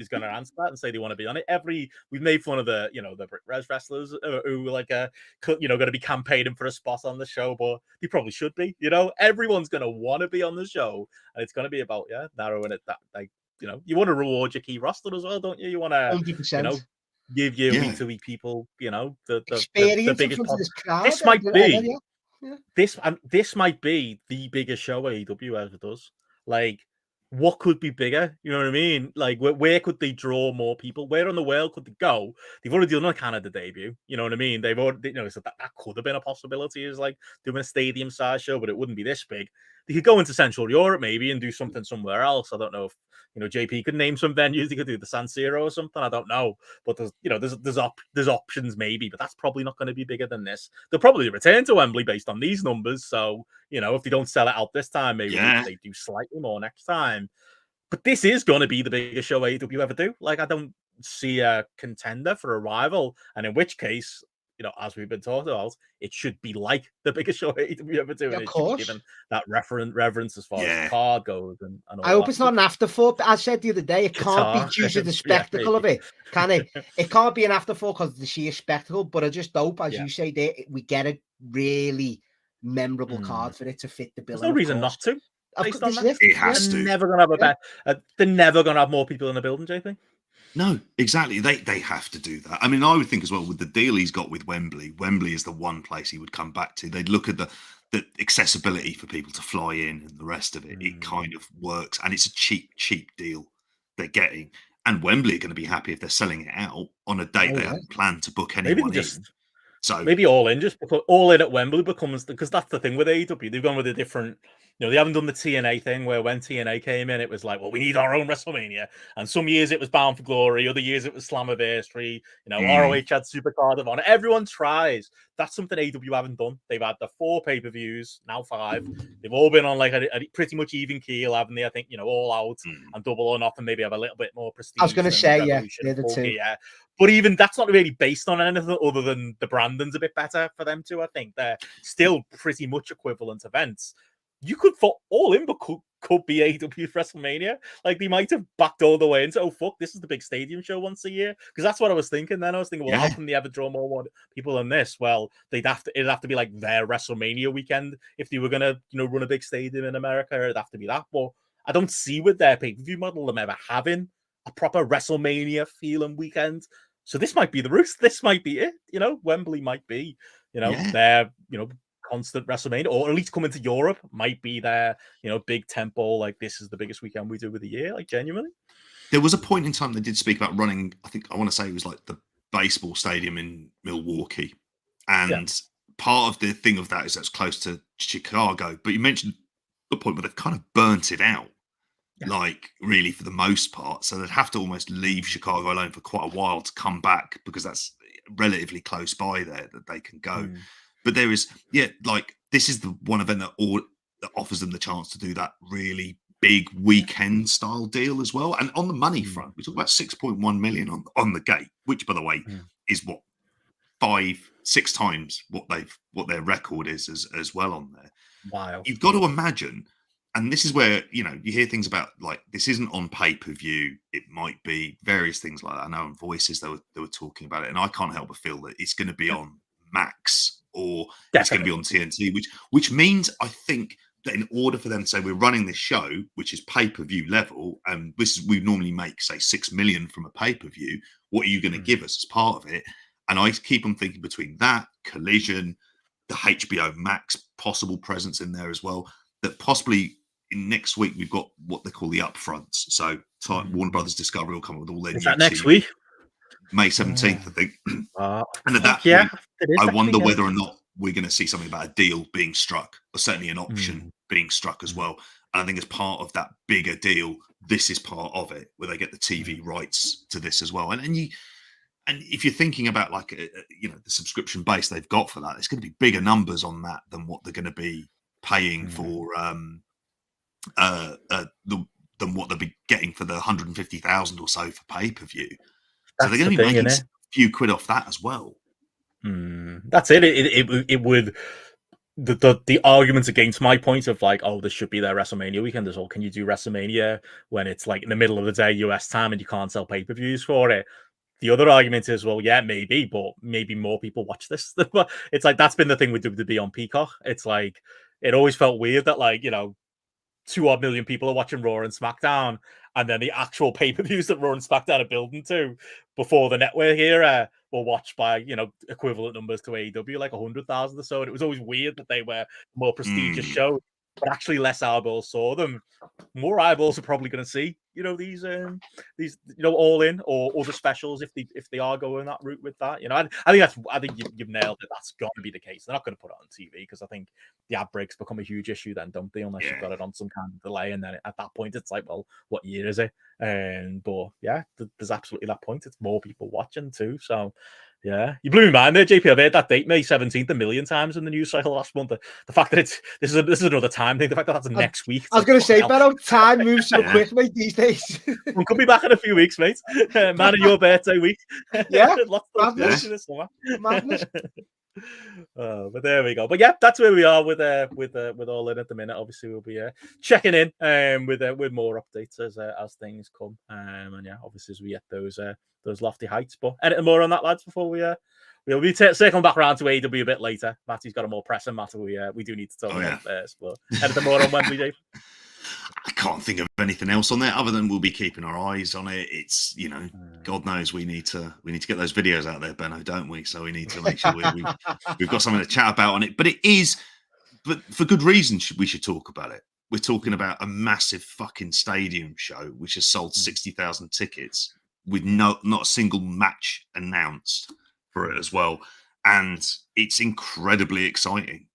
is going to answer that and say they want to be on it. We've made fun of the Brit Res wrestlers who going to be campaigning for a spot on the show, but they probably should be. Everyone's going to want to be on the show, and it's going to be about narrowing it. That you want to reward your key roster as well, don't you? You want to 100%. Give your week to week people the biggest possible. This might be this might be the biggest show AEW ever does. Like, what could be bigger? You know what I mean? Like, where could they draw more people? Where in the world could they go? They've already done a Canada debut. You know what I mean? They've already, so that could have been a possibility, is like doing a stadium size show, but it wouldn't be this big. They could go into Central Europe maybe and do something somewhere else. I don't know if JP could name some venues. They could do the San Siro or something. I don't know, but there's options maybe, but that's probably not going to be bigger than this. They'll probably return to Wembley based on these numbers. So if they don't sell it out this time, maybe they do slightly more next time. But this is going to be the biggest show AEW ever do. Like, I don't see a contender for a rival, and in which case, as we've been talking about, it should be like the biggest show AEW ever do, and it should be given that reverence as far as the card goes. And all I hope it's not an afterthought. I said the other day, it can't be due to the spectacle of it, can it? It can't be an afterthought because of the sheer spectacle. But I just hope, as you say, we get a really memorable card for it to fit the bill. There's no reason not to. It has to. They're never going to have they're never going to have more people in the building, JP. No, exactly. They have to do that. I mean, I would think as well, with the deal he's got with Wembley is the one place he would come back to. They'd look at the accessibility for people to fly in and the rest of it. It kind of works, and it's a cheap deal they're getting. And Wembley are going to be happy if they're selling it out on a date they haven't planned to book anyone in. So maybe all in at Wembley becomes, because that's the thing with AEW. They've gone with a different. They haven't done the TNA thing where when TNA came in, it was like, well, we need our own WrestleMania. And some years it was Bound for Glory, other years it was Slammiversary. ROH had Supercard of Honor. Everyone tries. That's something AEW haven't done. They've had the 4 pay-per-views, now 5. They've all been on like a pretty much even keel, haven't they? I think All Out and Double or Nothing maybe have a little bit more prestige. I was going to say, they're the two. But even that's not really based on anything other than the branding's a bit better for them too. I think they're still pretty much equivalent events. You could for All In, but could be AEW WrestleMania. Like, they might have backed all the way into, oh fuck, this is the big stadium show once a year. Because that's what I was thinking. Then I was thinking, well, how can they ever draw more people than this? Well, it'd have to be like their WrestleMania weekend if they were gonna run a big stadium in America. It'd have to be that. But I don't see with their pay-per-view model them ever having a proper WrestleMania feeling weekend. So this might be the route. This might be it. Wembley might be their constant WrestleMania, or at least coming to Europe might be their big tempo. Like, this is the biggest weekend we do of the year. Like, genuinely, there was a point in time they did speak about running. I want to say it was like the baseball stadium in Milwaukee, and part of the thing of that is that's close to Chicago. But you mentioned the point where they've kind of burnt it out. Like, really, for the most part. So they'd have to almost leave Chicago alone for quite a while to come back, because that's relatively close by there that they can go. But there is, this is the one event that offers them the chance to do that really big weekend style deal as well. And on the money front, we talk about 6.1 million on the gate, which, by the way, is what 5-6 times what their record is as well on there. Wow. You've got to imagine. And this is where, you hear things about, like, this isn't on pay-per-view. It might be various things like that. I know in Voices they were talking about it, and I can't help but feel that it's going to be on Max, or it's going to be on TNT, which means, I think, that in order for them to say we're running this show, which is pay-per-view level, and we normally make, say, 6 million from a pay-per-view, what are you going to give us as part of it? And I keep on thinking between that, Collision, the HBO Max possible presence in there as well, that possibly in next week we've got what they call the upfronts. So Warner Brothers Discovery will come up with all their new next week, May 17th, I think. And at that point, I wonder whether or not we're going to see something about a deal being struck, or certainly an option being struck as well. And I think as part of that bigger deal, this is part of it, where they get the TV rights to this as well. And if you're thinking about, like, the subscription base they've got for that, it's going to be bigger numbers on that than what they're going to be paying for than what they'll be getting for the 150,000 or so for pay-per-view. So they're going to be making a few quid off that as well. That's it. It would the arguments against my point of like, oh, this should be their WrestleMania weekend as well. Can you do WrestleMania when it's like in the middle of the day US time and you can't sell pay-per-views for it? The other argument is, well, yeah, maybe, but maybe more people watch this. It's like that's been the thing with WWE on Peacock. It's like it always felt weird that like 2 odd million people are watching Raw and SmackDown, and then the actual pay-per-views that Raw and SmackDown are building to before the network era were watched by equivalent numbers to AEW, like 100,000 or so. And it was always weird that they were more prestigious shows, but actually less eyeballs saw them. More eyeballs are probably going to see these All In or other specials if they are going that route with that. I think you've nailed it. That's got to be the case. They're not going to put it on TV because I think the ad breaks become a huge issue then, don't they? Unless you've got it on some kind of delay, and then at that point it's like, well, what year is it? But yeah, there's absolutely that point. It's more people watching too. So yeah, you blew my mind there, JP. I've heard that date, May 17th, a million times in the news cycle last month. The fact that this is another time thing. The fact that that's next week. I was going to say, Beto, time moves so quick, mate, these days. We could be back in a few weeks, mate. Man of your birthday week. Yeah, lots of madness. Madness. But there we go. But yeah, that's where we are with All In at the minute. Obviously, we'll be checking in with more updates as things come. And yeah, obviously as we get those lofty heights. But anything more on that, lads, before we'll be circling back around to AEW a bit later. Matty's got a more pressing matter we do need to talk about first. But anything more on Wembley, Dave? I can't think of anything else on there other than we'll be keeping our eyes on it. It's God knows we need to get those videos out there, Benno, don't we? So we need to make sure we've got something to chat about on it. But for good reason we should talk about it. We're talking about a massive fucking stadium show which has sold 60,000 tickets with not a single match announced for it as well, and it's incredibly exciting.